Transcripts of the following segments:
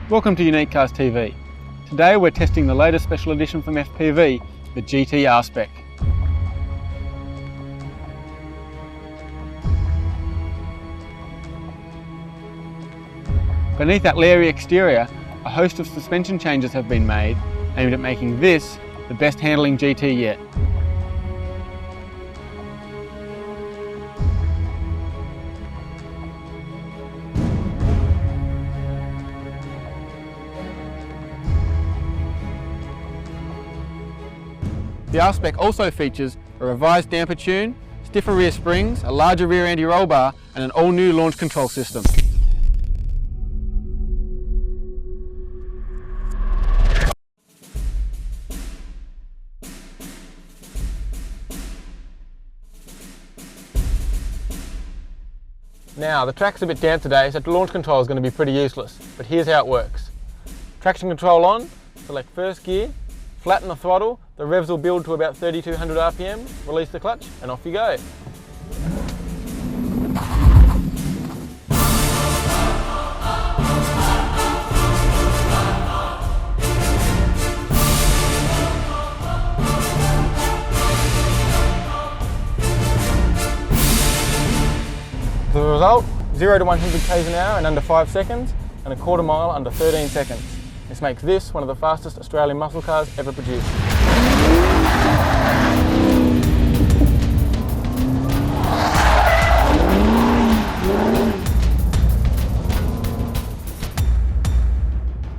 Welcome to Unique Cars TV. Today we're testing the latest special edition from FPV, the GT R-Spec. Beneath that leery exterior, a host of suspension changes have been made, aimed at making this the best handling GT yet. The R-Spec also features a revised damper tune, stiffer rear springs, a larger rear anti-roll bar and an all-new launch control system. Now, the track's a bit damp today, so the launch control is going to be pretty useless, but here's how it works. Traction control on, select first gear, flatten the throttle, the revs will build to about 3200 RPM, release the clutch and off you go. The result, 0 to 100 k's an hour in under 5 seconds and a quarter mile under 13 seconds. This makes this one of the fastest Australian muscle cars ever produced.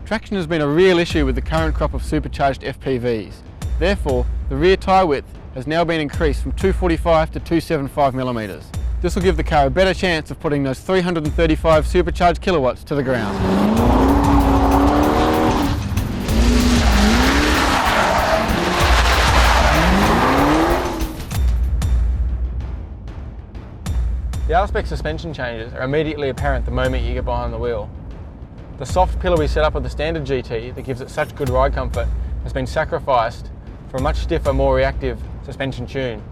Traction has been a real issue with the current crop of supercharged FPVs. Therefore, the rear tyre width has now been increased from 245 to 275mm. This will give the car a better chance of putting those 335 supercharged kilowatts to the ground. The R-Spec suspension changes are immediately apparent the moment you get behind the wheel. The soft pillowy setup of the standard GT that gives it such good ride comfort has been sacrificed for a much stiffer, more reactive suspension tune.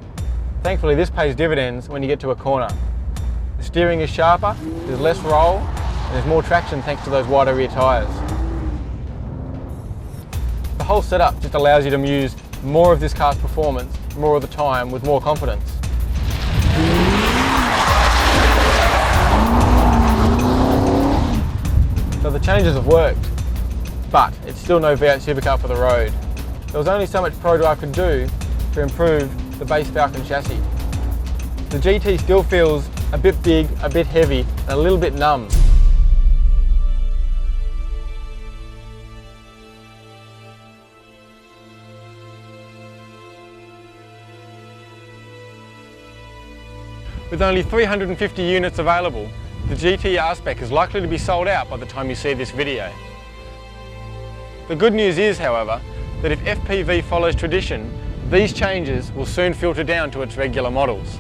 Thankfully, this pays dividends when you get to a corner. The steering is sharper, there's less roll, and there's more traction thanks to those wider rear tyres. The whole setup just allows you to use more of this car's performance more of the time with more confidence. So the changes have worked, but it's still no V8 supercar for the road. There was only so much ProDrive could do to improve the base Falcon chassis. The GT still feels a bit big, a bit heavy, and a little bit numb. With only 350 units available, the GT R-Spec is likely to be sold out by the time you see this video. The good news is, however, that if FPV follows tradition, these changes will soon filter down to its regular models.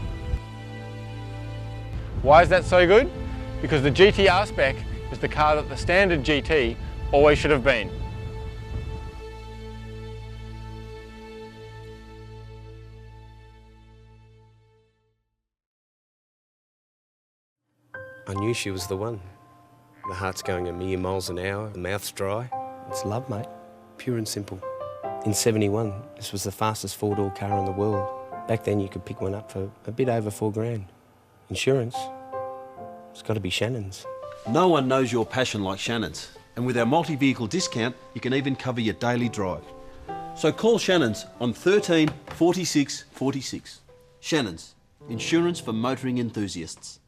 Why is that so good? Because the GT R-Spec is the car that the standard GT always should have been. I knew she was the one. The heart's going a million miles an hour, the mouth's dry. It's love, mate. Pure and simple. In '71, this was the fastest four-door car in the world. Back then you could pick one up for a bit over $4,000. Insurance, it's got to be Shannon's. No one knows your passion like Shannon's. And with our multi-vehicle discount, you can even cover your daily drive. So call Shannon's on 13 46 46. Shannon's, insurance for motoring enthusiasts.